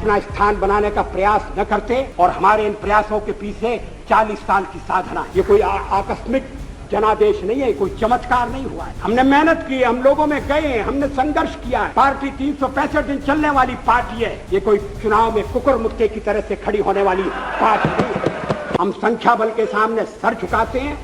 अपना स्थान बनाने का प्रयास न करते और हमारे इन प्रयासों के पीछे 40 साल की साधना, ये कोई आकस्मिक जनादेश नहीं है, कोई चमत्कार नहीं हुआ है। हमने मेहनत की, हम लोगों में गए, हमने संघर्ष किया है। पार्टी 365 दिन चलने वाली पार्टी है, ये कोई चुनाव में कुकुर मुक्के की तरह से खड़ी होने वाली पार्टी नहीं है। हम संख्या बल के सामने सर झुकाते हैं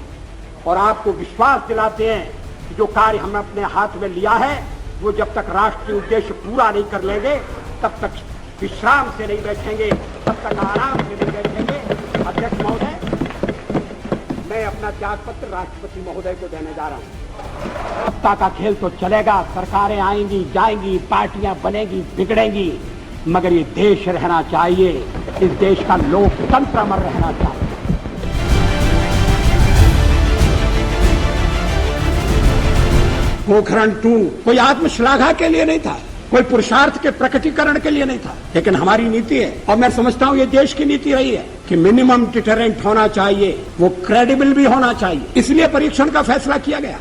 और आपको विश्वास दिलाते हैं कि जो कार्य हमने अपने हाथ में लिया है वो जब तक राष्ट्रीय उद्देश्य पूरा नहीं कर लेंगे तब तक विश्राम से नहीं बैठेंगे, तब तक आराम से नहीं बैठेंगे। अध्यक्ष महोदय, मैं अपना त्याग पत्र राष्ट्रपति महोदय को देने जा रहा हूं। सत्ता का खेल तो चलेगा, सरकारें आएंगी जाएंगी, पार्टियां बनेगी बिगड़ेंगी, मगर ये देश रहना चाहिए, इस देश का लोकतंत्र अमर रहना चाहिए। पोखरण 2 कोई आत्मश्लाघा के लिए नहीं था, कोई पुरुषार्थ के प्रकटीकरण के लिए नहीं था, लेकिन हमारी नीति है और मैं समझता हूं ये देश की नीति रही है कि मिनिमम डिटरेंट होना चाहिए, वो क्रेडिबल भी होना चाहिए, इसलिए परीक्षण का फैसला किया गया।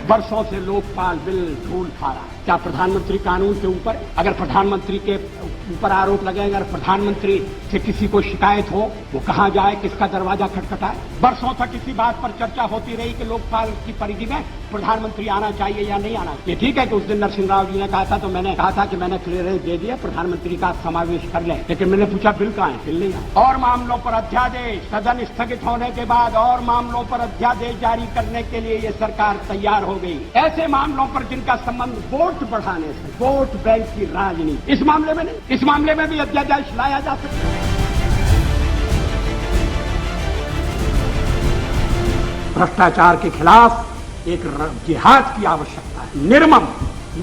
वर्षों से लोकपाल बिल धूल खा रहा है। क्या प्रधानमंत्री कानून के ऊपर, अगर प्रधानमंत्री के ऊपर आरोप लगेगा, अगर प्रधानमंत्री से किसी को शिकायत हो, वो कहां जाए, किसका दरवाजा खटखटाए? वर्षों तक इसी बात पर चर्चा होती रही कि लोकपाल की परिधि में प्रधानमंत्री आना चाहिए या नहीं आना चाहिए। ठीक है कि उस दिन नरसिंह राव जी ने कहा था, तो मैंने कहा था कि मैंने क्लियरेंस दे दिया, प्रधानमंत्री का समावेश कर लें, लेकिन मैंने पूछा बिल कहां है? बिल नहीं आया। और मामलों पर अध्यादेश, सदन स्थगित होने के बाद और मामलों पर अध्यादेश जारी करने के लिए ये सरकार तैयार हो गई। ऐसे मामलों पर जिनका संबंध वोट बढ़ाने से, वोट बैंक की राजनीति, इस मामले में नहीं, इस मामले में भी अध्यादेश लाया जा सकता है। भ्रष्टाचार के खिलाफ एक जिहाद की आवश्यकता है, निर्मम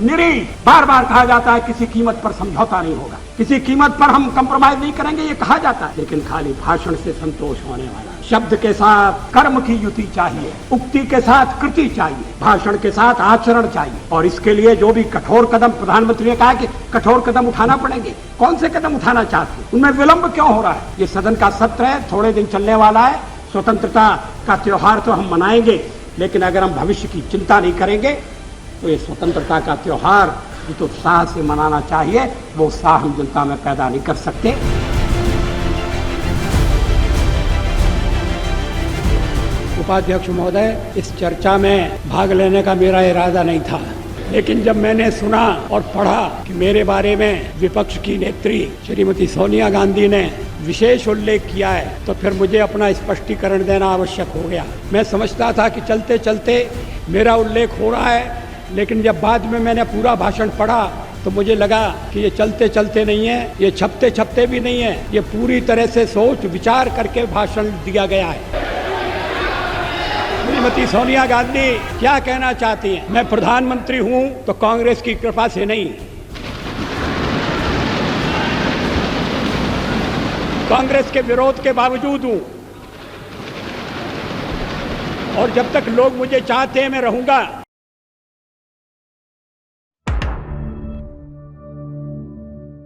निरीह। बार बार कहा जाता है किसी कीमत पर समझौता नहीं होगा, किसी कीमत पर हम कंप्रोमाइज नहीं करेंगे, ये कहा जाता है, लेकिन खाली भाषण से संतोष होने वाला। शब्द के साथ कर्म की युति चाहिए, उक्ति के साथ कृति चाहिए, भाषण के साथ आचरण चाहिए। और इसके लिए जो भी कठोर कदम, प्रधानमंत्री ने कहा कि कठोर कदम उठाना पड़ेंगे, कौन से कदम उठाना चाहते हैं, उनमें विलंब क्यों हो रहा है? ये सदन का सत्र है, थोड़े दिन चलने वाला है, स्वतंत्रता का त्योहार तो हम मनाएंगे, लेकिन अगर हम भविष्य की चिंता नहीं करेंगे तो ये स्वतंत्रता का त्योहार जो तो उत्साह से मनाना चाहिए, वो उत्साह हम जनता में पैदा नहीं कर सकते। उपाध्यक्ष महोदय, इस चर्चा में भाग लेने का मेरा इरादा नहीं था, लेकिन जब मैंने सुना और पढ़ा कि मेरे बारे में विपक्ष की नेत्री श्रीमती सोनिया गांधी ने विशेष उल्लेख किया है, तो फिर मुझे अपना स्पष्टीकरण देना आवश्यक हो गया। मैं समझता था कि चलते चलते मेरा उल्लेख हो रहा है, लेकिन जब बाद में मैंने पूरा भाषण पढ़ा तो मुझे लगा कि ये चलते चलते नहीं है, ये छपते छपते भी नहीं है, ये पूरी तरह से सोच विचार करके भाषण दिया गया है। श्रीमती सोनिया गांधी क्या कहना चाहती हैं? मैं प्रधानमंत्री हूं तो कांग्रेस की कृपा से नहीं, कांग्रेस के विरोध के बावजूद हूं, और जब तक लोग मुझे चाहते हैं मैं रहूंगा।